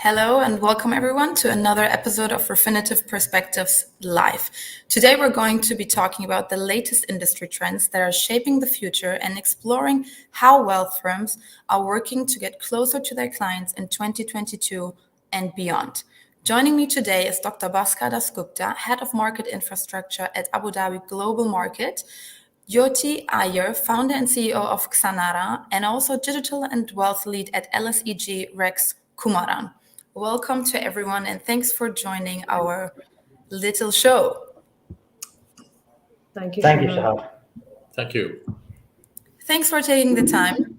Hello and welcome everyone to another episode of Refinitiv Perspectives Live. Today we're going to be talking about the latest industry trends that are shaping the future and exploring how wealth firms are working to get closer to their clients in 2022 and beyond. Joining me today is Dr. Bhaskar Dasgupta, Head of Market Infrastructure at Abu Dhabi Global Market, Jyoti Iyer, Founder and CEO of Xanara, and also Digital and Wealth Lead at LSEG Rex Kumaran. Welcome to everyone and thanks for joining our little show. Thank you, Shahad. Thank you. Thanks for taking the time.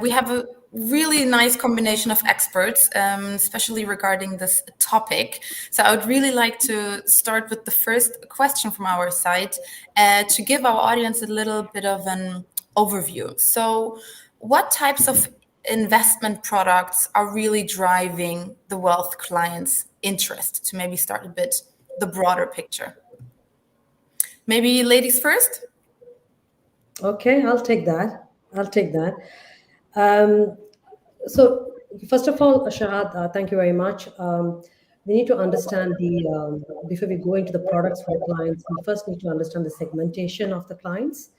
We have a really nice combination of experts, especially regarding this topic. So I would really like to start with the first question from our side to give our audience a little bit of an overview. So what types of investment products are really driving the wealth clients' interest, to maybe start a bit the broader picture? Maybe ladies first? Okay, I'll take that. So first of all, Shahad, thank you very much. We need to understand before we go into the products for the clients, we first need to understand the segmentation of the clients,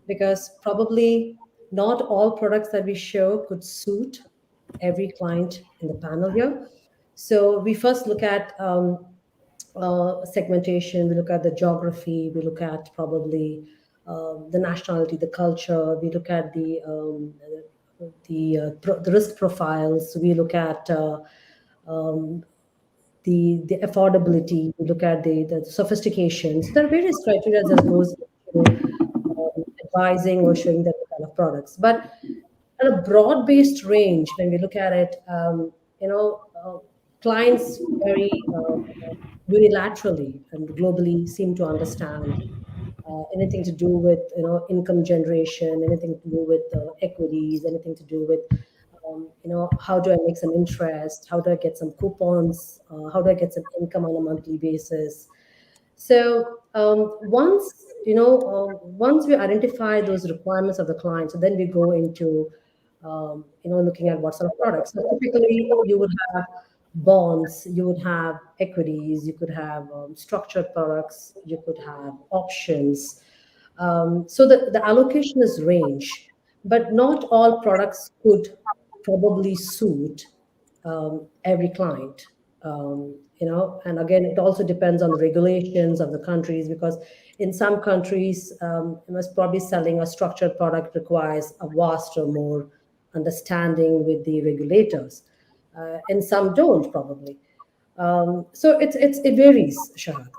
because probably not all products that we show could suit every client in the panel here. So we first look at segmentation, we look at the geography, we look at probably the nationality, the culture, we look at the risk profiles, we look at the affordability, we look at the sophistications. There are various criteria that goes into advising or showing that kind of products. But at a broad-based range, when we look at it, clients very unilaterally and globally seem to understand anything to do with income generation, anything to do with equities, anything to do with how do I make some interest, how do I get some coupons, how do I get some income on a monthly basis. So once we identify those requirements of the client, so then we go into looking at what sort of products. So typically you would have bonds, you would have equities, you could have structured products, you could have options. So the allocation is range, but not all products could probably suit every client. And again, it also depends on the regulations of the countries, because in some countries, probably selling a structured product requires a vast or more understanding with the regulators. And some don't probably. So it varies, Shahad.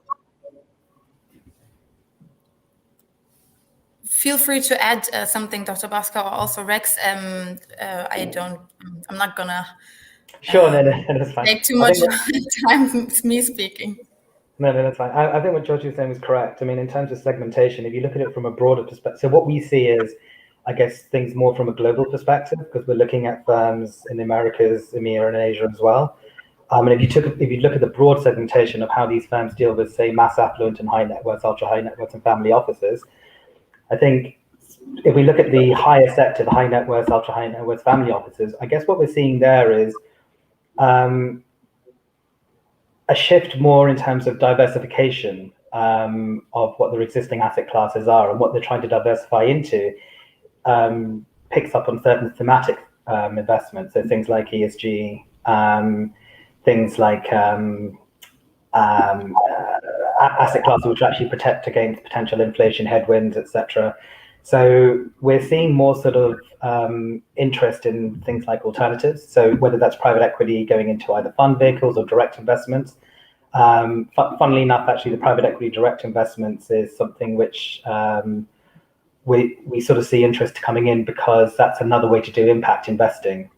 Feel free to add something, Dr. Bhaskar, or also Rex. I'm not gonna that's fine. take too much time with me speaking. No, that's fine. I think what George was saying is correct. I mean, in terms of segmentation, if you look at it from a broader perspective, so what we see is, I guess, things more from a global perspective, because we're looking at firms in the Americas, EMEA, and Asia as well. And if you look at the broad segmentation of how these firms deal with, say, mass affluent and high net worth, ultra high net worth, and family offices, I think if we look at the higher sector, the high net worth, ultra high net worth family offices, I guess what we're seeing there is a shift more in terms of diversification of what their existing asset classes are, and what they're trying to diversify into picks up on certain thematic investments. So things like ESG, things like asset classes which actually protect against potential inflation headwinds, etc. So we're seeing more sort of interest in things like alternatives. So whether that's private equity going into either fund vehicles or direct investments. Funnily enough, actually, the private equity direct investments is something which we sort of see interest coming in, because that's another way to do impact investing,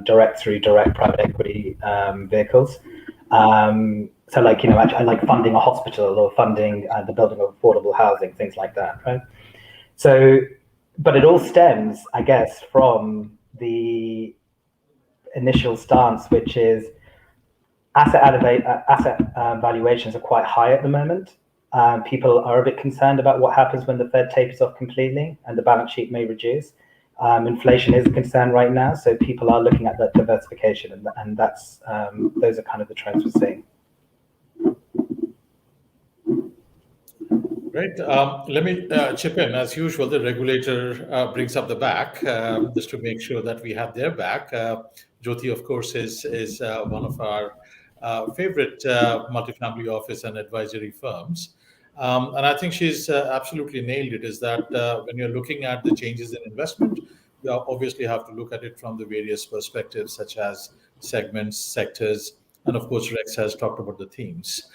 direct private equity vehicles. So like, I like funding a hospital or funding the building of affordable housing, things like that, right? So, but it all stems, I guess, from the initial stance, which is asset valuations are quite high at the moment. People are a bit concerned about what happens when the Fed tapers off completely and the balance sheet may reduce. Inflation is a concern right now, so people are looking at that diversification, and that's those are kind of the trends we're seeing. Great. Let me chip in. As usual, the regulator brings up the back just to make sure that we have their back. Jyoti, of course, is one of our favorite multifamily office and advisory firms. And I think she's absolutely nailed it, is that when you're looking at the changes in investment, you obviously have to look at it from the various perspectives, such as segments, sectors, and of course, Rex has talked about the themes.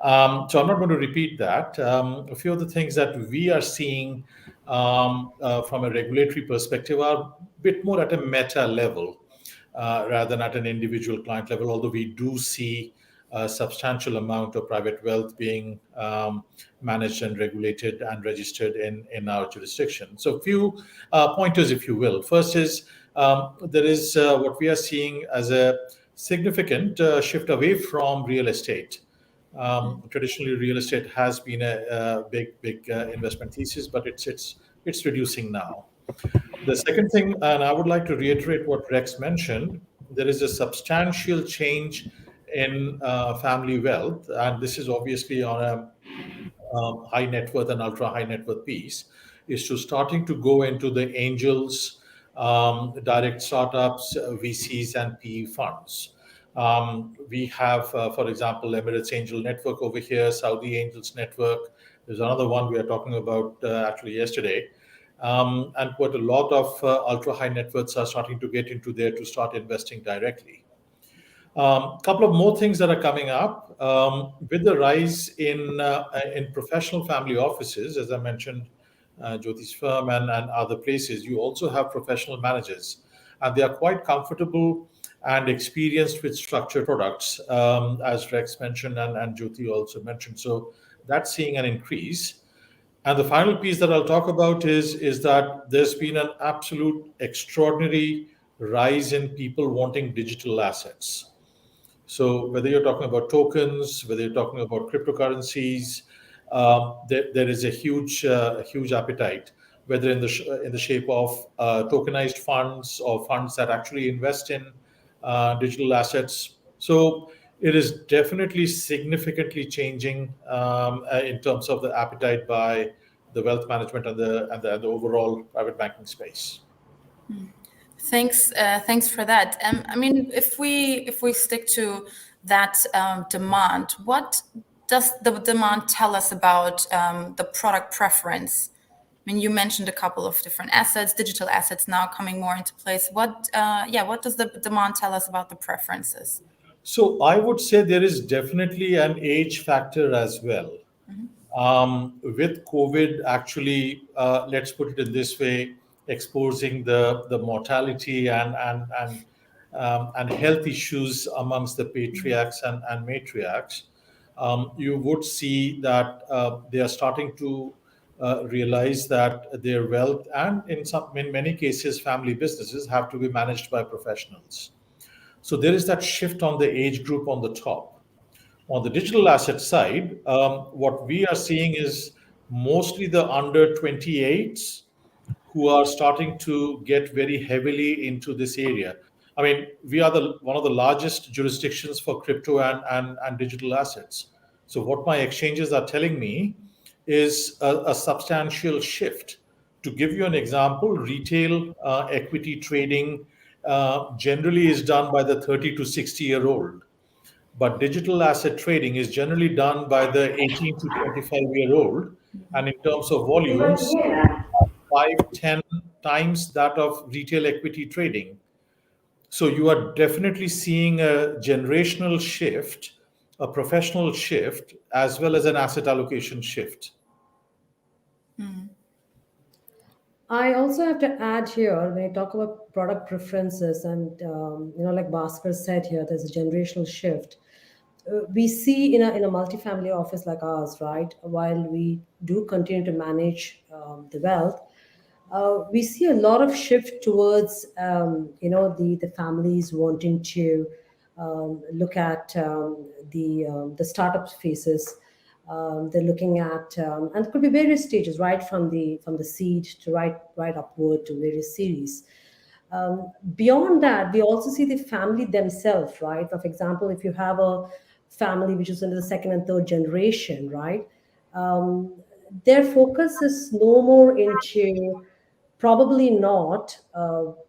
So I'm not going to repeat that. A few of the things that we are seeing from a regulatory perspective are a bit more at a meta level rather than at an individual client level, although we do see a substantial amount of private wealth being managed and regulated and registered in our jurisdiction. So a few pointers, if you will. First is there is what we are seeing as a significant shift away from real estate. Traditionally, real estate has been a big investment thesis, but it's reducing now. The second thing, and I would like to reiterate what Rex mentioned, there is a substantial change in family wealth, and this is obviously on a high net worth and ultra high net worth piece, is to starting to go into the angels, direct startups, VCs, and PE funds. We have, for example, Emirates Angel Network over here, Saudi Angels Network. There's another one we are talking about actually yesterday. And what a lot of ultra high net worths are starting to get into there to start investing directly. Couple of more things that are coming up with the rise in professional family offices, as I mentioned, Jyoti's firm and other places. You also have professional managers, and they are quite comfortable and experienced with structured products, as Rex mentioned and Jyoti also mentioned. So that's seeing an increase. And the final piece that I'll talk about is that there's been an absolute extraordinary rise in people wanting digital assets. So whether you're talking about tokens, whether you're talking about cryptocurrencies, there is a huge appetite, whether in the shape of tokenized funds or funds that actually invest in digital assets. So it is definitely significantly changing in terms of the appetite by the wealth management and the overall private banking space. Thanks for that. I mean, if we stick to that demand, what does the demand tell us about the product preference? I mean, you mentioned a couple of different assets, digital assets now coming more into place. What does the demand tell us about the preferences? So I would say there is definitely an age factor as well. With COVID, actually, let's put it in this way, exposing the mortality and health issues amongst the patriarchs and matriarchs, you would see that they are starting to realize that their wealth and in many cases family businesses have to be managed by professionals. So there is that shift on the age group on the top. On the digital asset side, what we are seeing is mostly the under 28s who are starting to get very heavily into this area. I mean, we are one of the largest jurisdictions for crypto and digital assets. So what my exchanges are telling me is a substantial shift. To give you an example, retail equity trading generally is done by the 30 to 60-year-old. But digital asset trading is generally done by the 18 to 25-year-old. And in terms of volumes, 5-10 times that of retail equity trading. So you are definitely seeing a generational shift, a professional shift, as well as an asset allocation shift. I also have to add here when I talk about product preferences, and like Bhaskar said here, there's a generational shift. We see in a multifamily office like ours, right? While we do continue to manage the wealth, we see a lot of shift towards the families wanting to look at the startup phases. They're looking at, and it could be various stages, right from the seed to right upward to various series. Beyond that, we also see the family themselves, right? For example, if you have a family which is into the second and third generation, right? Their focus is no more into, probably not,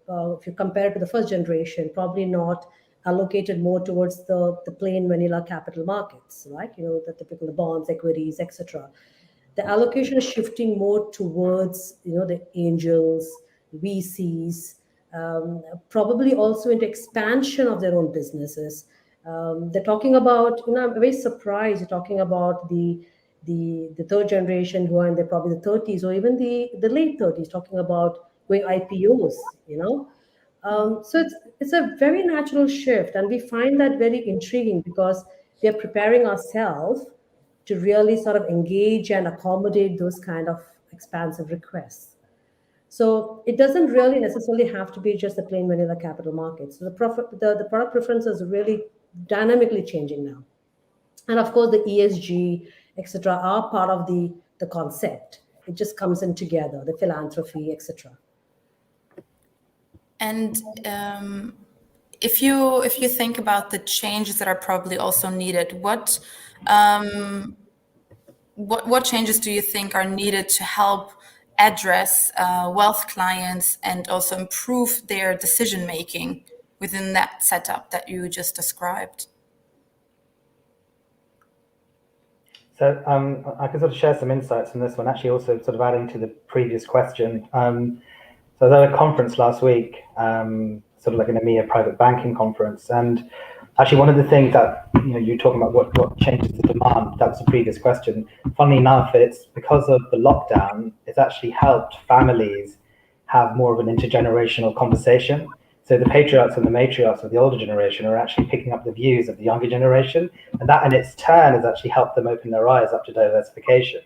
if you compare it to the first generation, probably not allocated more towards the plain vanilla capital markets, right? The typical bonds, equities, etc. The allocation is shifting more towards, the angels, VCs, probably also into expansion of their own businesses. They're talking about, I'm very surprised you're talking about the third generation who are in their probably the 30s or even the late 30s, talking about going IPOs. So it's a very natural shift, and we find that very intriguing because we are preparing ourselves to really sort of engage and accommodate those kind of expansive requests. So it doesn't really necessarily have to be just the plain vanilla capital markets. So the product preferences are really dynamically changing now. And of course, the ESG, etc., are part of the concept. It just comes in together, the philanthropy, etc. And if you think about the changes that are probably also needed, what changes do you think are needed to help address wealth clients and also improve their decision making within that setup that you just described? So I can sort of share some insights on this one, actually also sort of adding to the previous question. So I was at a conference last week, sort of like an EMEA private banking conference. And actually one of the things that, you're talking about what changes the demand, that was the previous question. Funnily enough, it's because of the lockdown, it's actually helped families have more of an intergenerational conversation. So the patriarchs and the matriarchs of the older generation are actually picking up the views of the younger generation. And that in its turn has actually helped them open their eyes up to diversification.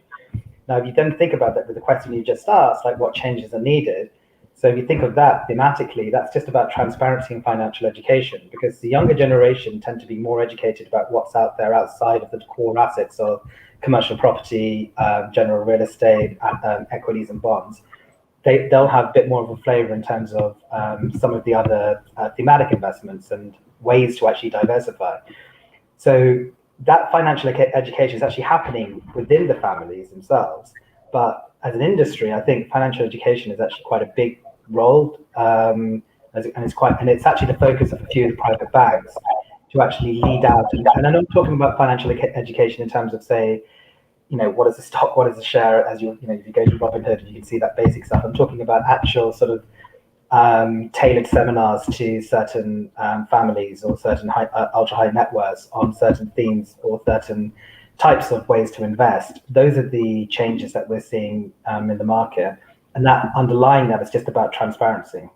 Now, if you then think about that with the question you just asked, like what changes are needed. So if you think of that thematically, that's just about transparency and financial education, because the younger generation tend to be more educated about what's out there outside of the core assets of commercial property, general real estate, equities and bonds. They'll have a bit more of a flavor in terms of some of the other thematic investments and ways to actually diversify. So that financial education is actually happening within the families themselves. But as an industry, I think financial education is actually quite a big role, and it's actually the focus of a few of the private banks to actually lead out. And I'm not talking about financial education in terms of, say, what is the stock, what is the share, as if you go to Robinhood, you can see that basic stuff. I'm talking about actual sort of tailored seminars to certain families or certain ultra high net worths on certain themes or certain types of ways to invest. Those are the changes that we're seeing in the market. And that underlying that is just about transparency,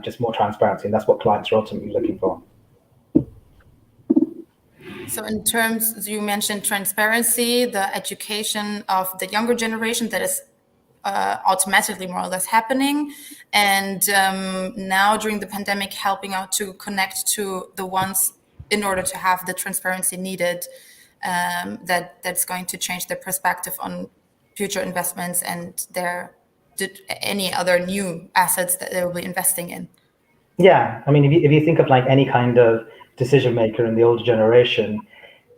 just more transparency. And that's what clients are ultimately looking for. So in terms, you mentioned transparency, the education of the younger generation that is automatically more or less happening. And now during the pandemic, helping out to connect to the ones in order to have the transparency needed, that's going to change their perspective on future investments and any other new assets that they will be investing in. Yeah, I mean, if you think of like any kind of decision maker in the older generation,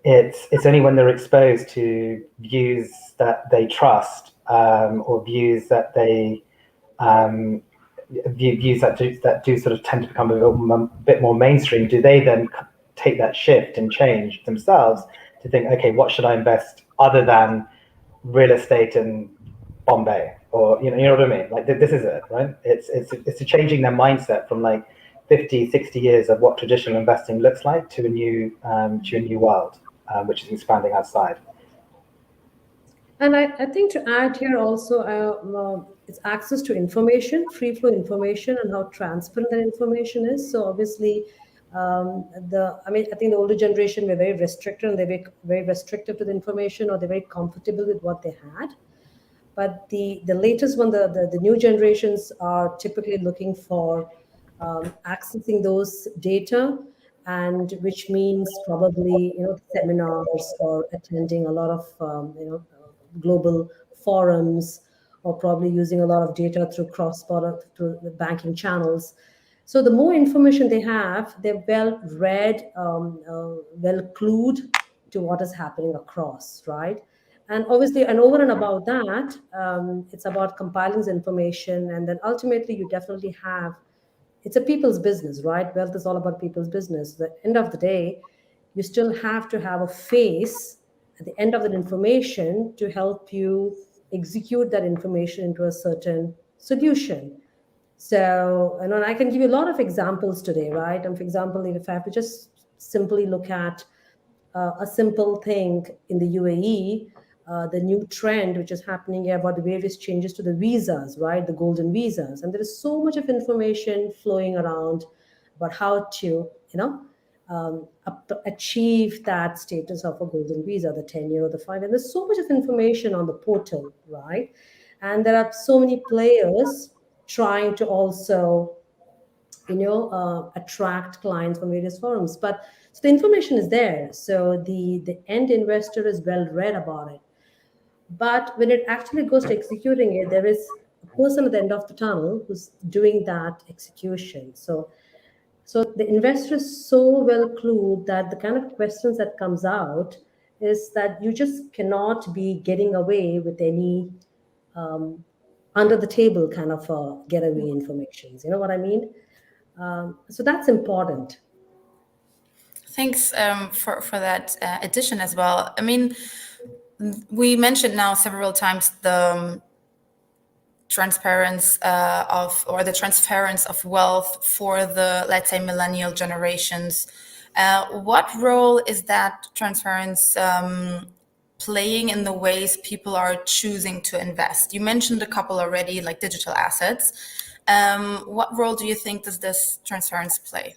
it's only when they're exposed to views that they trust, or views that they views that do sort of tend to become a bit more mainstream, do they then take that shift and change themselves to think, okay, what should I invest other than real estate in Bombay, or you know what I mean? Like this is it, right? It's changing their mindset from like 50, 60 years of what traditional investing looks like to a new world, which is expanding outside. And I think to add here also, it's access to information, free flow information, and how transparent that information is. So obviously, I think the older generation were very restricted, and they were very restrictive to the information, or they're very comfortable with what they had. But the latest one, the new generations are typically looking for accessing those data and which means probably seminars or attending a lot of global forums, or probably using a lot of data through cross-border through the banking channels. So the more information they have, they're well read, well clued to what is happening across, right? And obviously, and over and above that, it's about compiling the information, and then ultimately you definitely have, it's a people's business, right? Wealth is all about people's business. At the end of the day, you still have to have a face at the end of that information to help you execute that information into a certain solution. So, and I can give you a lot of examples today, right? And for example, if I have to just simply look at a simple thing in the UAE, the new trend which is happening here about the various changes to the visas, right? The golden visas. And there is so much of information flowing around about how to, achieve that status of a golden visa, the 10-year or the 5. And there's so much of information on the portal, right? And there are so many players trying to also attract clients from various forums. But so the information is there, so the end investor is well read about it. But when it actually goes to executing it, there is a person at the end of the tunnel who's doing that execution. So the investor is so well clued that the kind of questions that comes out is that you just cannot be getting away with any under the table kind of getaway information. You know what I mean? So that's important. Thanks for that addition as well. I mean, we mentioned now several times the transparency the transference of wealth for the, let's say, millennial generations. What role is that transference playing in the ways people are choosing to invest? You mentioned a couple already, like digital assets. What role do you think does this transference play?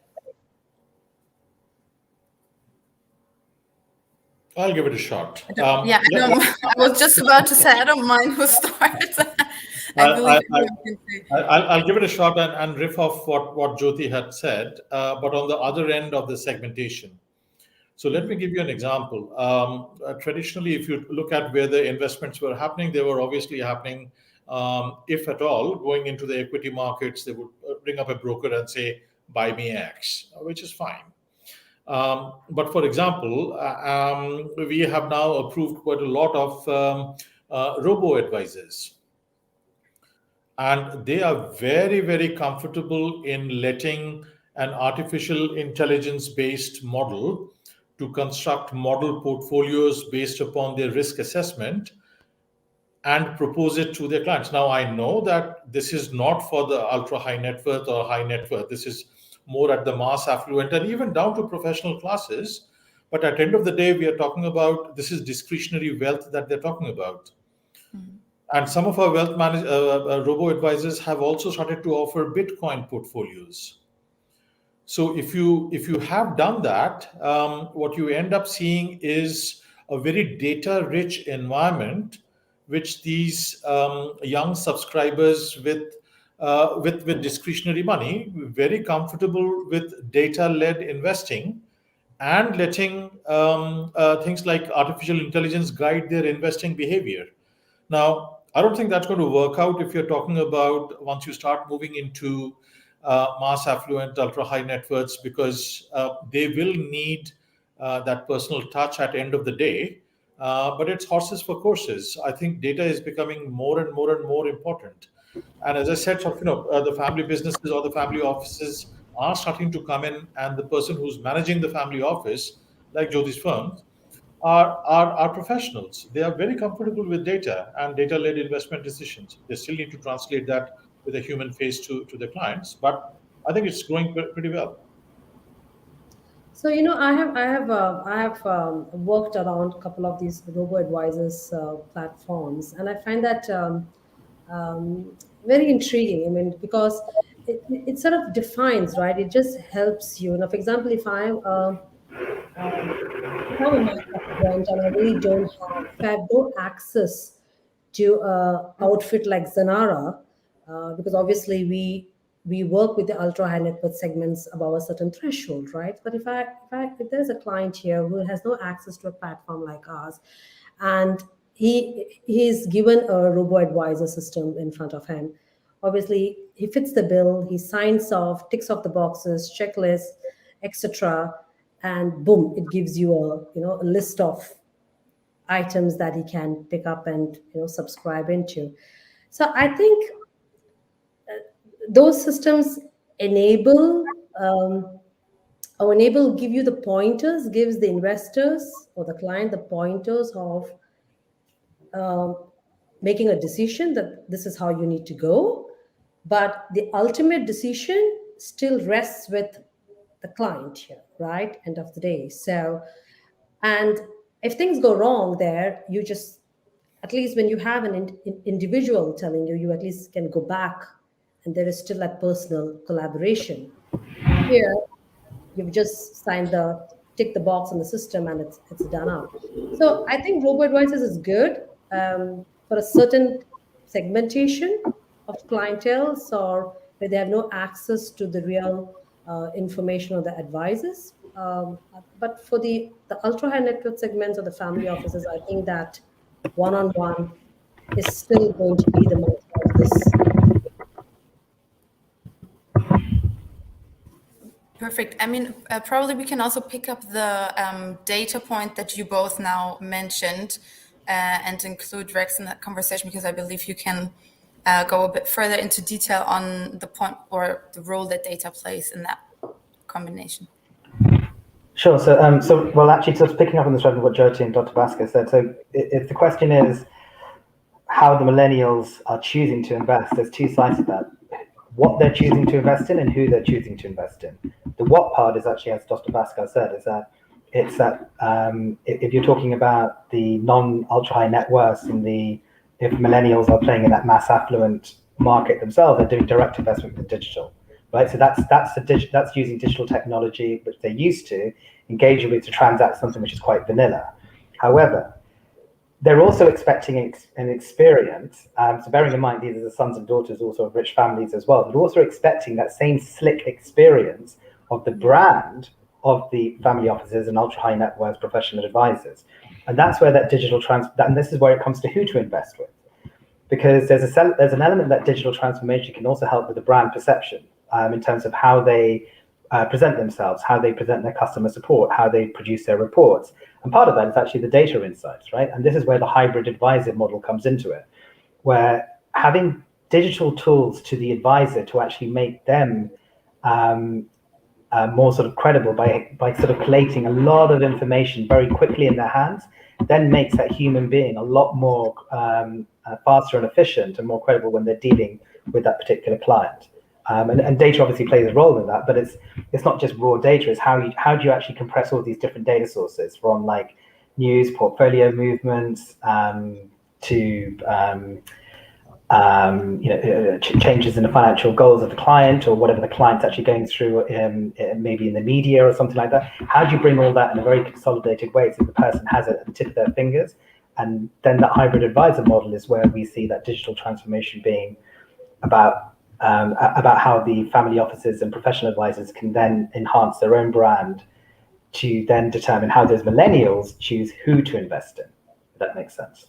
I'll give it a shot. I was just about to say, I don't mind who starts. I'll give it a shot and riff off what Jyoti had said, but on the other end of the segmentation. So let me give you an example. Traditionally, if you look at where the investments were happening, they were obviously happening, if at all, going into the equity markets. They would bring up a broker and say, buy me X, which is fine. But for example, we have now approved quite a lot of robo-advisors. And they are very, very comfortable in letting an artificial intelligence-based model to construct model portfolios based upon their risk assessment and propose it to their clients. Now, I know that this is not for the ultra high net worth or high net worth. This is more at the mass affluent and even down to professional classes. But at the end of the day, we are talking about, this is discretionary wealth that they're talking about. Mm-hmm. And some of our wealth robo-advisors have also started to offer Bitcoin portfolios. So if you have done that, what you end up seeing is a very data-rich environment, which these young subscribers with discretionary money, very comfortable with data-led investing and letting things like artificial intelligence guide their investing behavior. Now, I don't think that's going to work out if you're talking about once you start moving into mass affluent, ultra high net worths, because they will need that personal touch at the end of the day. But it's horses for courses. I think data is becoming more and more and more important. And as I said, the family businesses or the family offices are starting to come in, and the person who's managing the family office, like Jyoti's firm, are professionals. They are very comfortable with data and data-led investment decisions. They still need to translate that with a human face to the clients, but I think it's growing pretty well. So I have worked around a couple of these robo-advisors platforms, and I find that very intriguing. I mean, because it sort of defines, right? It just helps you. For example, if I'm a mass affluent and I really don't have no access to an outfit like Xanara, because obviously we we work with the ultra high net worth segments above a certain threshold, right? But if there's a client here who has no access to a platform like ours, and he's given a robo advisor system in front of him, obviously he fits the bill, he signs off, ticks off the boxes, checklist, etc., and boom, it gives you a list of items that he can pick up and subscribe into. So I think those systems enable give you the pointers, gives the investors or the client the pointers of making a decision that this is how you need to go, but the ultimate decision still rests with the client here, right? End of the day. So, and if things go wrong there, you just, at least when you have an individual telling you, you at least can go back and there is still that personal collaboration. Here, you've just tick the box on the system and it's done up. So I think robo-advisors is good for a certain segmentation of clientele, or where they have no access to the real information of the advisors. But for the ultra high net worth segments or the family offices, I think that one-on-one is still going to be the most of this. Perfect. I mean, probably we can also pick up the data point that you both now mentioned and include Rex in that conversation, because I believe you can go a bit further into detail on the point or the role that data plays in that combination. Sure. So well, actually, just picking up on this, what Jyoti and Dr. Bhaskar said. So if the question is how the millennials are choosing to invest, there's two sides to that. What they're choosing to invest in and who they're choosing to invest in. The what part is actually, as Dr. Bhaskar said, is that it's that if you're talking about the non-ultra high net worths and if millennials are playing in that mass affluent market themselves, they're doing direct investment with digital, right? So that's using digital technology, which they're used to, engaging with to transact something which is quite vanilla. However, they're also expecting an experience. So bearing in mind, these are the sons and daughters also of rich families as well. They're also expecting that same slick experience of the brand of the family offices and ultra high net worth professional advisors. And that's where that digital and this is where it comes to who to invest with. Because there's an element that digital transformation can also help with the brand perception in terms of how they present themselves, how they present their customer support, how they produce their reports. And part of that is actually the data insights, right? And this is where the hybrid advisor model comes into it, where having digital tools to the advisor to actually make them more sort of credible by sort of collating a lot of information very quickly in their hands, then makes that human being a lot more faster and efficient and more credible when they're dealing with that particular client. And data obviously plays a role in that, but it's not just raw data. It's how do you actually compress all these different data sources from like news, portfolio movements, to changes in the financial goals of the client or whatever the client's actually going through, maybe in the media or something like that. How do you bring all that in a very consolidated way so the person has it at the tip of their fingers? And then that hybrid advisor model is where we see that digital transformation being about how the family offices and professional advisors can then enhance their own brand to then determine how those millennials choose who to invest in. If that makes sense.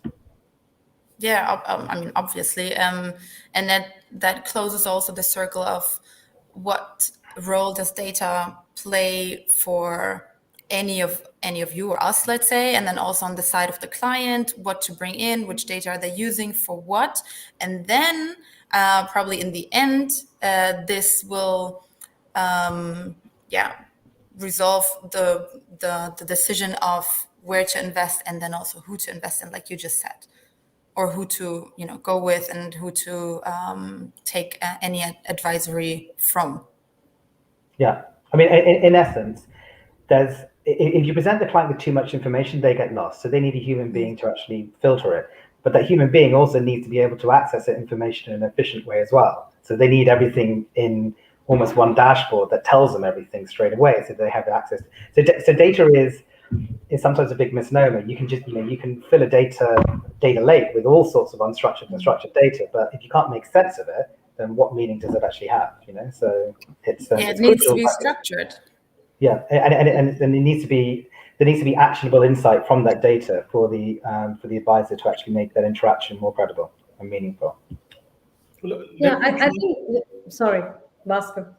Yeah, I mean, obviously, and that closes also the circle of what role does data play for any of you or us, let's say, and then also on the side of the client, what to bring in, which data are they using for what, and then probably in the end, this will, resolve the decision of where to invest and then also who to invest in, like you just said, or who to go with and who to take any advisory from. Yeah, I mean, in essence, if you present the client with too much information, they get lost. So they need a human being to actually filter it. But that human being also needs to be able to access that information in an efficient way as well. So they need everything in almost one dashboard that tells them everything straight away, so they have access. So data is sometimes a big misnomer. You can just you can fill a data lake with all sorts of unstructured and structured data, but if you can't make sense of it, then what meaning does it actually have? So it's It needs to be structured. Yeah, and it needs to be there needs to be actionable insight from that data for the advisor to actually make that interaction more credible and meaningful. Yeah, I think. Sorry, Bhaskar.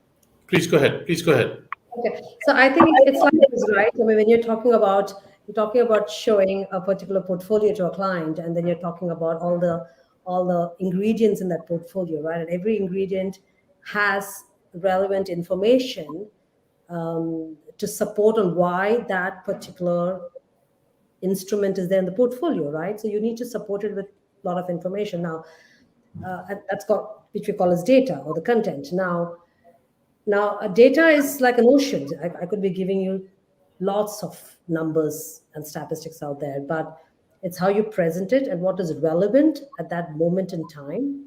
Please go ahead. Please go ahead. Okay, so I think it's like this, right? I mean, when you're talking about showing a particular portfolio to a client, and then you're talking about all the ingredients in that portfolio, right? And every ingredient has relevant information to support on why that particular instrument is there in the portfolio, right? So you need to support it with a lot of information. Now, and that's got which we call as data or the content. Now, data is like an ocean. I could be giving you lots of numbers and statistics out there, but it's how you present it and what is relevant at that moment in time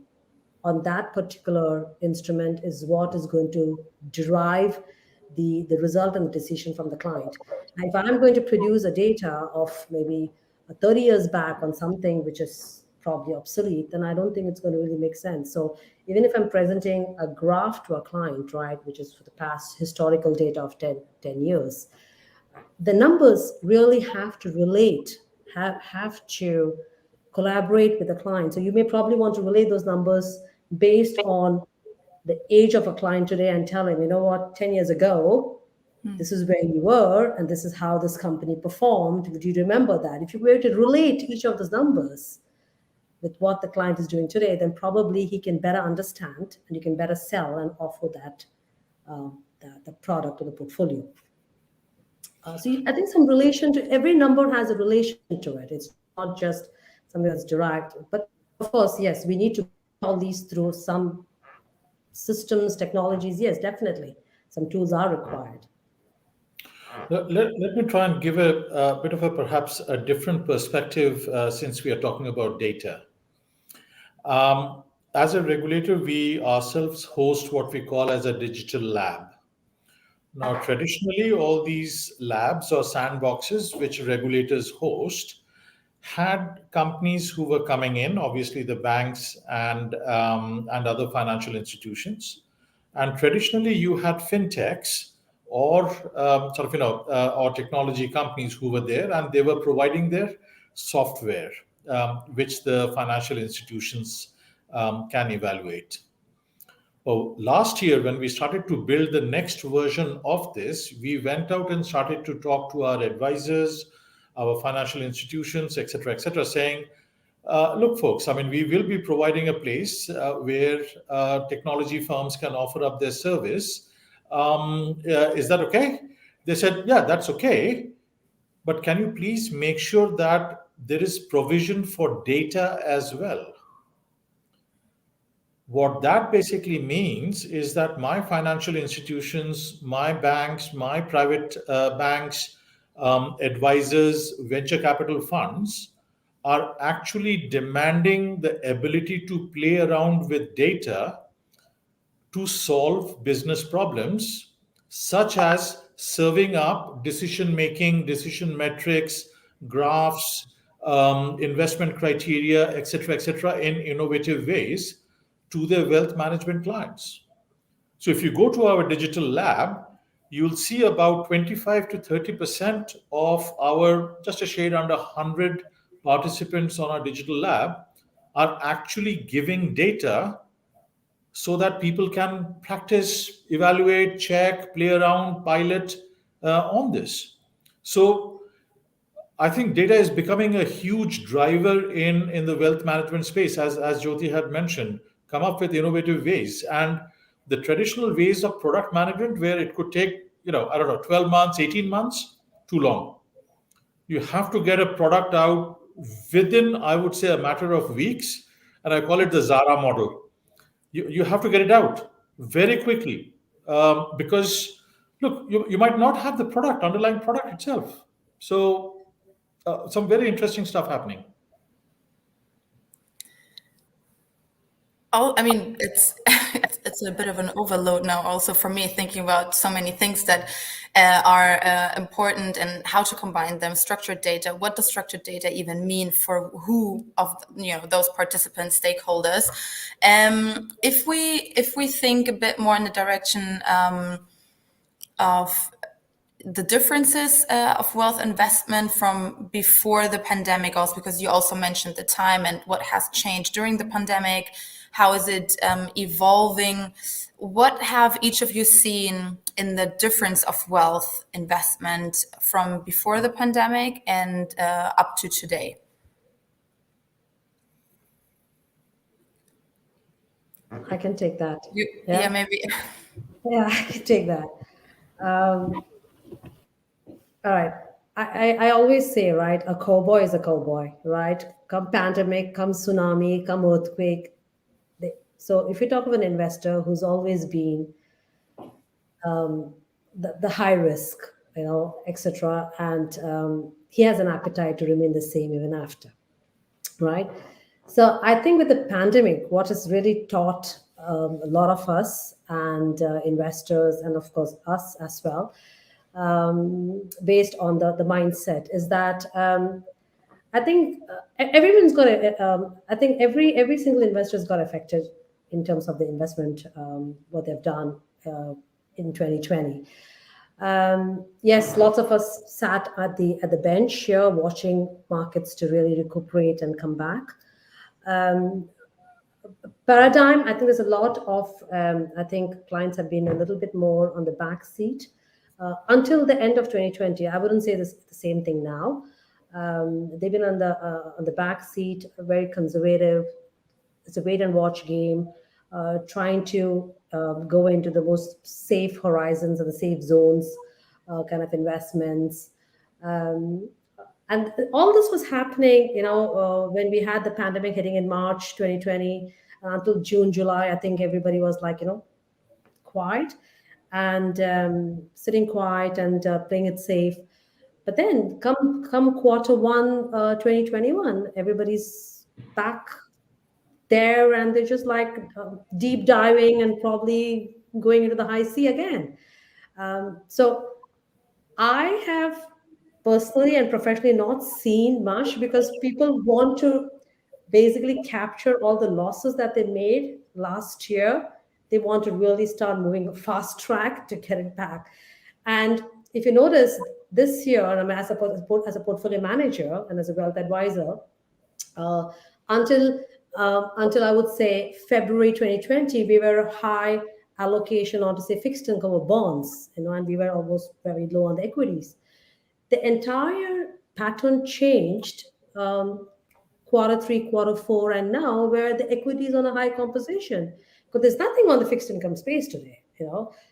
on that particular instrument is what is going to derive the result and the decision from the client. Now, if I'm going to produce a data of maybe 30 years back on something which is probably obsolete, then I don't think it's going to really make sense. So even if I'm presenting a graph to a client, right, which is for the past historical data of 10 years, the numbers really have to relate, have to collaborate with the client. So you may probably want to relate those numbers based on the age of a client today and tell him, you know what, 10 years ago, this is where you were, and this is how this company performed. Would you remember that? If you were to relate each of those numbers with what the client is doing today, then probably he can better understand and you can better sell and offer that the product or the portfolio. So I think some relation to every number has a relation to it. It's not just something that's derived. But of course, yes, we need to put all these through some systems, technologies. Yes, definitely. Some tools are required. Let me try and give a bit of a perhaps a different perspective since we are talking about data. As a regulator, we ourselves host what we call as a digital lab. Now, traditionally, all these labs or sandboxes which regulators host had companies who were coming in, obviously the banks and other financial institutions. And traditionally, you had fintechs or or technology companies who were there, and they were providing their software, which the financial institutions can evaluate. Well, last year, when we started to build the next version of this, we went out and started to talk to our advisors, our financial institutions, et cetera, saying, look, folks, I mean, we will be providing a place where technology firms can offer up their service. Is that okay? They said, yeah, that's okay. But can you please make sure that there is provision for data as well? What that basically means is that my financial institutions, my banks, my private banks, advisors, venture capital funds are actually demanding the ability to play around with data to solve business problems, such as serving up decision making, decision metrics, graphs, investment criteria, et cetera, in innovative ways to their wealth management clients. So if you go to our digital lab, you'll see about 25 to 30% of our, just a shade under 100 participants on our digital lab are actually giving data so that people can practice, evaluate, check, play around, pilot on this. So I think data is becoming a huge driver in the wealth management space, as Jyoti had mentioned, come up with innovative ways. And the traditional ways of product management, where it could take, 12 months, 18 months, too long. You have to get a product out within, I would say, a matter of weeks. And I call it the Zara model. You have to get it out very quickly because, look, you might not have the underlying product itself. So some very interesting stuff happening. I mean, it's it's a bit of an overload now also for me, thinking about so many things that are important and how to combine them. Structured data, what does structured data even mean for who of those participants, stakeholders? If we think a bit more in the direction of the differences of wealth investment from before the pandemic, also because you also mentioned the time and what has changed during the pandemic. How is it evolving? What have each of you seen in the difference of wealth investment from before the pandemic and up to today? I can take that. Yeah, maybe. Yeah, I can take that. All right. I always say, right, a cowboy is a cowboy, right? Come pandemic, come tsunami, come earthquake. So if you talk of an investor who's always been the high risk, etc., and he has an appetite to remain the same even after, right? So I think with the pandemic, what has really taught a lot of us and investors, and of course us as well, based on the mindset, is that I think everyone's got I think every single investor's got affected in terms of the investment, what they've done in 2020. Yes, lots of us sat at the bench here watching markets to really recuperate and come back. Paradigm, I think there's a lot of, I think clients have been a little bit more on the back seat until the end of 2020. I wouldn't say the same thing now. They've been on the back seat, very conservative. It's a wait and watch game, trying to go into the most safe horizons or the safe zones kind of investments. And all this was happening, when we had the pandemic hitting in March 2020 until June, July. I think everybody was like, quiet and sitting quiet and playing it safe. But then come Q1 2021, everybody's back there and they're just like deep diving and probably going into the high sea again. So I have personally and professionally not seen much, because people want to basically capture all the losses that they made last year. They want to really start moving fast track to get it back. And if you notice this year, I mean, as a portfolio manager and as a wealth advisor, until I would say February 2020, we were a high allocation onto say fixed income or bonds, and we were almost very low on the equities. The entire pattern changed Q3, Q4, and now where the equity is on a high composition, because there's nothing on the fixed income space today.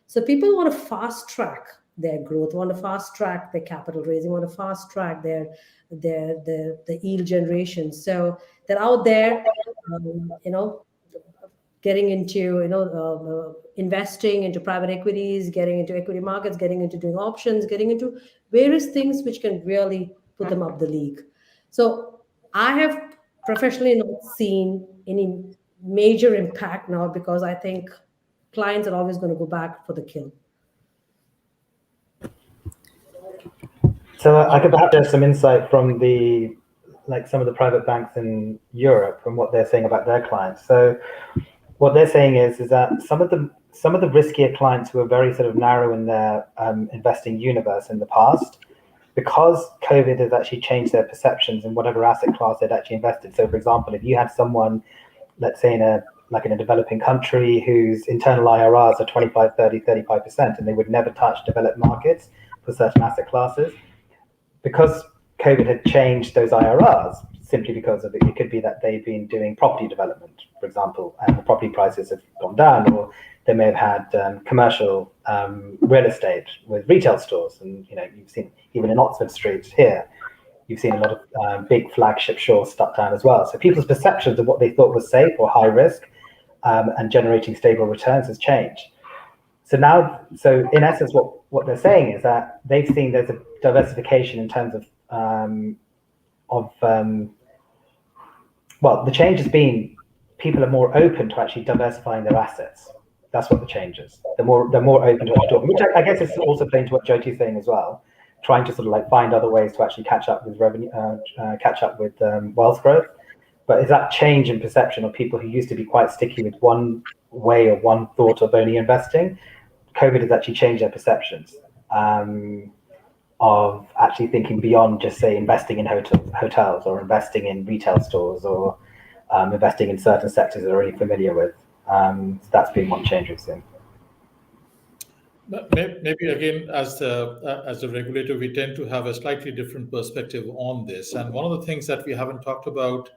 So people want to fast track their growth, want to fast track their capital raising, want to fast track their yield generation. So they're out there, getting into investing into private equities, getting into equity markets, getting into doing options, getting into various things which can really put them up the league. So I have professionally not seen any major impact now, because I think clients are always going to go back for the kill. So I could perhaps share some insight from some of the private banks in Europe and what they're saying about their clients. So what they're saying is that some of the riskier clients who are very sort of narrow in their investing universe in the past, because COVID has actually changed their perceptions in whatever asset class they'd actually invested. So for example, if you had someone, let's say in a developing country whose internal IRRs are 25, 30, 35%, and they would never touch developed markets for certain asset classes, because COVID had changed those IRRs, simply because of it could be that they've been doing property development, for example, and the property prices have gone down, or they may have had commercial real estate with retail stores. And you've seen even in Oxford Street here, you've seen a lot of big flagship stores shut down as well. So people's perceptions of what they thought was safe or high risk and generating stable returns has changed. So in essence, what they're saying is that they've seen there's a diversification in terms of the change has been people are more open to actually diversifying their assets. That's what the change is. They're more open to what you're talking, which I guess is also playing to what Jyoti's saying as well, trying to sort of like find other ways to actually catch up with revenue, catch up with wealth growth. But is that change in perception of people who used to be quite sticky with one way or one thought of only investing? COVID has actually changed their perceptions of actually thinking beyond just, say, investing in hotels or investing in retail stores or investing in certain sectors they're already familiar with. So that's been one change we've seen. Maybe again, as the regulator, we tend to have a slightly different perspective on this. And one of the things that we haven't talked about,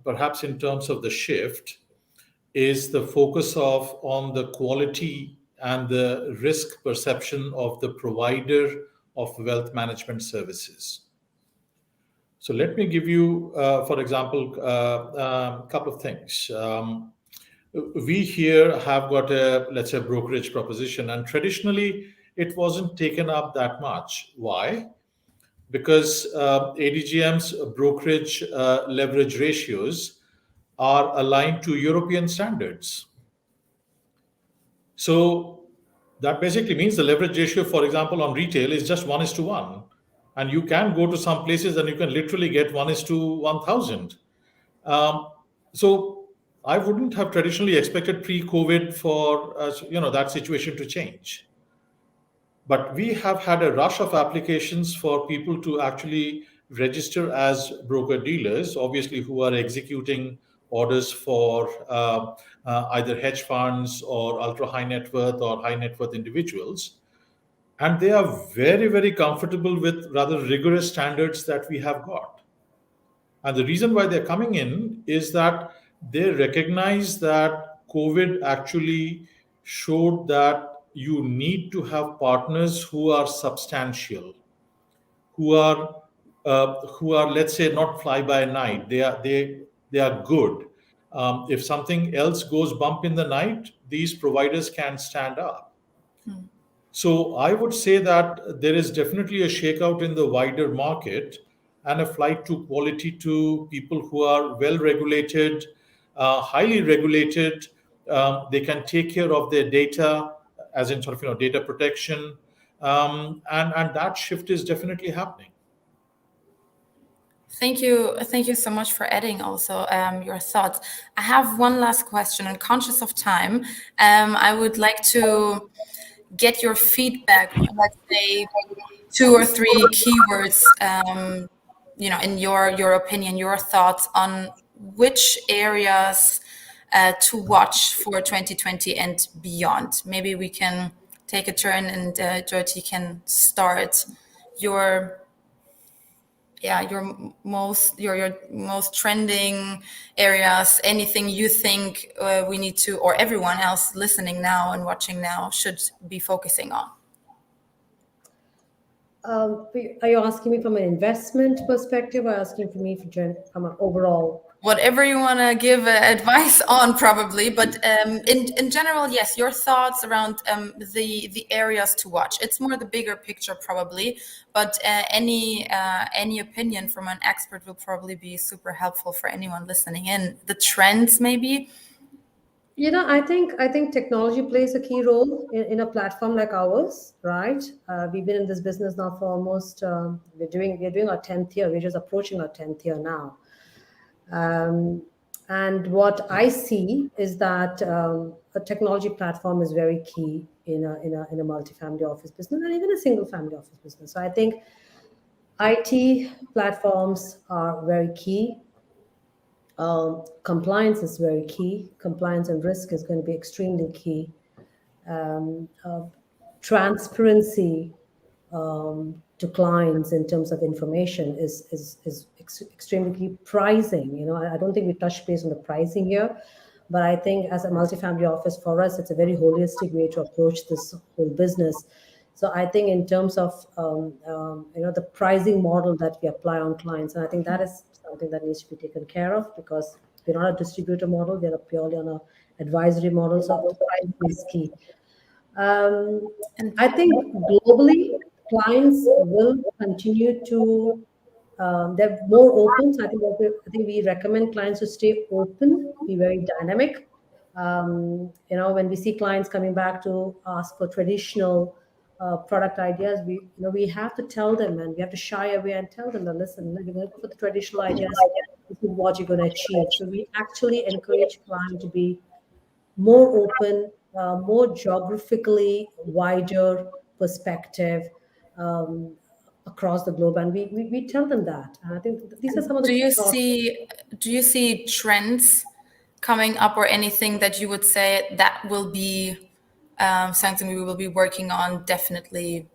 perhaps in terms of the shift, is the focus on the quality and the risk perception of the provider of wealth management services. So let me give you, for example, a couple of things. We here have got a, let's say, brokerage proposition, and traditionally it wasn't taken up that much. Why? Because ADGM's brokerage leverage ratios are aligned to European standards. So that basically means the leverage ratio, for example, on retail is just 1:1. And you can go to some places and you can literally get 1:1,000. So I wouldn't have traditionally expected pre-COVID for that situation to change. But we have had a rush of applications for people to actually register as broker dealers, obviously, who are executing orders for either hedge funds or ultra high net worth or high net worth individuals. And they are very, very comfortable with rather rigorous standards that we have got. And the reason why they're coming in is that they recognize that COVID actually showed that you need to have partners who are substantial, who are let's say not fly by night. They are good. If something else goes bump in the night, these providers can stand up. So I would say that there is definitely a shakeout in the wider market and a flight to quality to people who are well regulated, highly regulated. They can take care of their data, as in sort of data protection, and that shift is definitely happening. Thank you so much for adding also your thoughts. I have one last question, and conscious of time, I would like to get your feedback. Let's say 2 or 3 keywords, in your opinion, your thoughts on which areas to watch for 2020 and beyond. Maybe we can take a turn, and Jyoti can start your most trending areas, anything you think we need to, or everyone else listening now and watching now should be focusing on. Are you asking me from an investment perspective, or asking for me from an overall? Whatever you want to give advice on, probably, but in general, yes, your thoughts around the areas to watch. It's more the bigger picture, probably, but any opinion from an expert will probably be super helpful for anyone listening in. The trends, maybe. I think technology plays a key role in a platform like ours, right? We've been in this business now for almost we're doing our 10th year. We're just approaching our 10th year now. And what I see is that a technology platform is very key in a multi-family office business and even a single family office business. So I think IT platforms are very key. Compliance is very key. Compliance and risk is going to be extremely key. Transparency to clients in terms of information is extremely key. Pricing, I don't think we touched base on the pricing here, but I think as a multifamily office, for us, it's a very holistic way to approach this whole business. So I think in terms of the pricing model that we apply on clients, and I think that is something that needs to be taken care of, because we're not a distributor model, we're purely on an advisory model. So pricing is key. And I think globally, clients will continue to they're more open. So I think we recommend clients to stay open, be very dynamic, When we see clients coming back to ask for traditional product ideas, we have to tell them, and we have to shy away and tell them that, listen, you're going to go for the traditional ideas. This is what you're going to achieve. So we actually encourage clients to be more open, more geographically wider perspective across the globe, and we tell them that. And I think these are some of the. Do you see trends coming up, or anything that you would say that will be something we will be working on definitely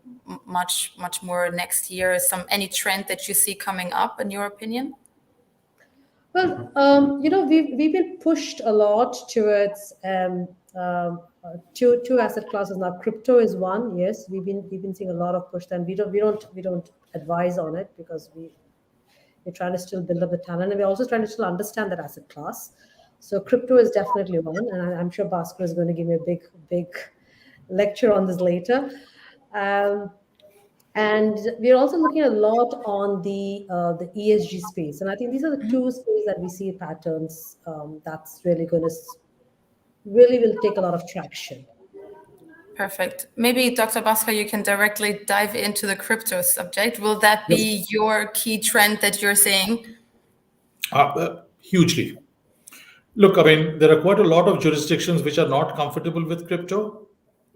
much more next year? Any trend that you see coming up, in your opinion? Well, we've been pushed a lot towards two asset classes now. Crypto is one. Yes, we've been seeing a lot of push. And we don't advise on it, because we're trying to still build up the talent, and we're also trying to still understand that asset class. So crypto is definitely one, and I'm sure Bhaskar is going to give me a big lecture on this later. And we're also looking a lot on the ESG space, and I think these are the two spaces that we see patterns that's really will take a lot of traction. Perfect. Maybe Dr. Bhaskar, you can directly dive into the crypto subject. Will that be your key trend that you're seeing? Hugely. Look, I mean, there are quite a lot of jurisdictions which are not comfortable with crypto.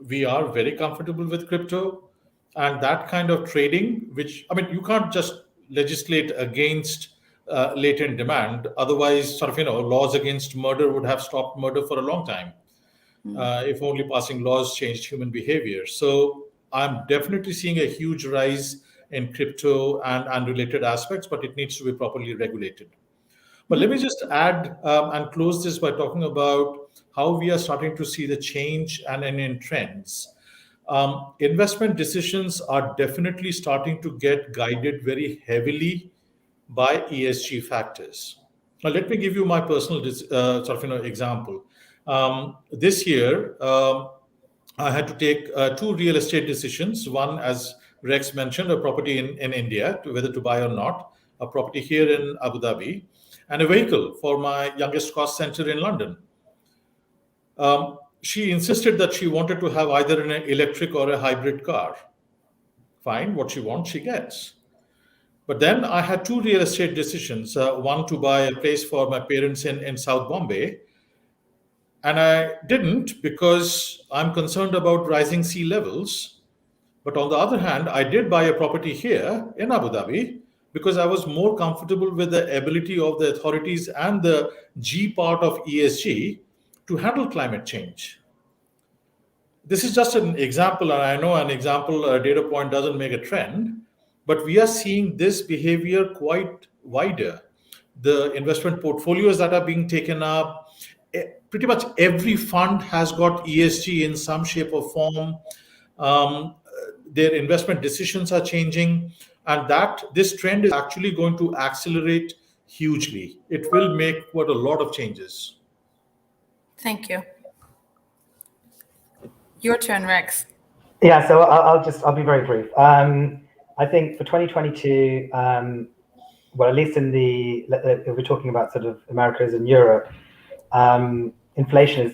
We are very comfortable with crypto. And that kind of trading, you can't just legislate against latent demand. Otherwise, laws against murder would have stopped murder for a long time. If only passing laws changed human behavior. So I'm definitely seeing a huge rise in crypto and related aspects, but it needs to be properly regulated. But let me just add and close this by talking about how we are starting to see the change and in trends. Investment decisions are definitely starting to get guided very heavily by ESG factors. Now, let me give you my personal example. This year, I had to take two real estate decisions. One, as Rex mentioned, a property in India, whether to buy or not, a property here in Abu Dhabi, and a vehicle for my youngest cost center in London. She insisted that she wanted to have either an electric or a hybrid car. Fine, what she wants, she gets. But then I had two real estate decisions, one to buy a place for my parents in South Bombay. And I didn't, because I'm concerned about rising sea levels. But on the other hand, I did buy a property here in Abu Dhabi, because I was more comfortable with the ability of the authorities and the G part of ESG to handle climate change. This is just an example, and I know an example, a data point doesn't make a trend, but we are seeing this behavior quite wider. The investment portfolios that are being taken up, pretty much every fund has got ESG in some shape or form. Their investment decisions are changing, and this trend is actually going to accelerate hugely. It will make quite a lot of changes. Thank you. Your turn, Rex. Yeah, so I'll be very brief. I think for 2022, well, at least if we're talking about sort of Americas and Europe, inflation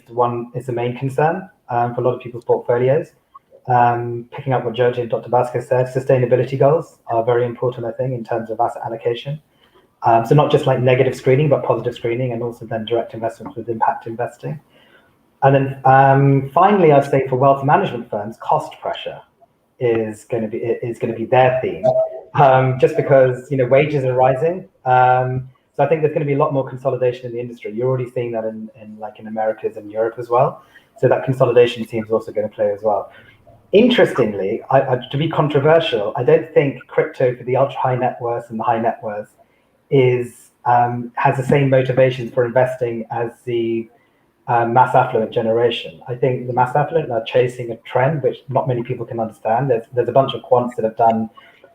is the main concern for a lot of people's portfolios. Picking up what Jyoti and Dr. Bhaskar said, sustainability goals are very important, I think, in terms of asset allocation. So not just like negative screening, but positive screening, and also then direct investments with impact investing. And then finally, I'd say for wealth management firms, cost pressure is going to be their theme, just because wages are rising. So I think there's going to be a lot more consolidation in the industry. You're already seeing that in Americas and Europe as well. So that consolidation theme is also going to play as well. Interestingly, to be controversial, I don't think crypto for the ultra high net worth and the high net worth has the same motivations for investing as the mass affluent generation. I think the mass affluent are chasing a trend which not many people can understand. There's a bunch of quants that have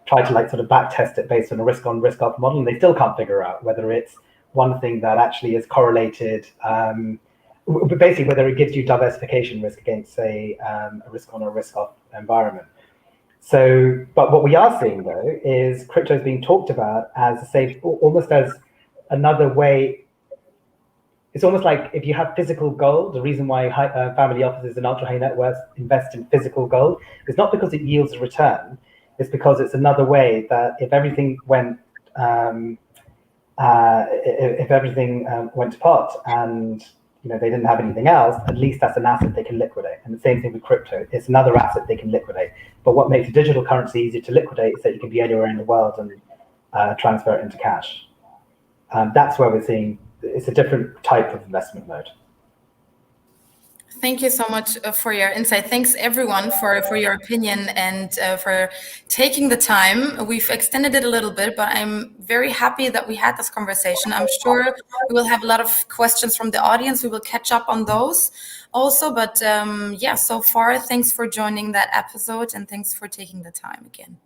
tried to sort of back test it based on a risk on risk off model, and they still can't figure out whether it's one thing that actually is correlated, basically whether it gives you diversification risk against, say, a risk on or risk off environment. So, but what we are seeing though is crypto is being talked about as a safe, almost as another way. it's almost like if you have physical gold, the reason why family offices and ultra high net worth invest in physical gold is not because it yields a return. It's because it's another way that if everything went to pot and they didn't have anything else, at least that's an asset they can liquidate. And the same thing with crypto. It's another asset they can liquidate. But what makes a digital currency easier to liquidate is that you can be anywhere in the world and transfer it into cash. That's where we're seeing it's a different type of investment mode. Thank you so much for your insight. Thanks everyone for your opinion and for taking the time. We've extended it a little bit, but I'm very happy that we had this conversation. I'm sure we will have a lot of questions from the audience. We will catch up on those also. But so far, thanks for joining that episode and thanks for taking the time again.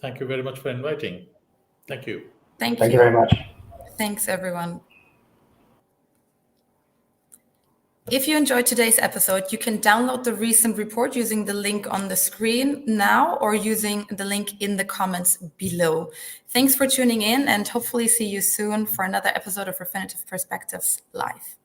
Thank you very much for inviting. Thank you. Thank you very much. Thanks, everyone. If you enjoyed today's episode, you can download the recent report using the link on the screen now or using the link in the comments below. Thanks for tuning in and hopefully see you soon for another episode of Refinitiv Perspectives Live.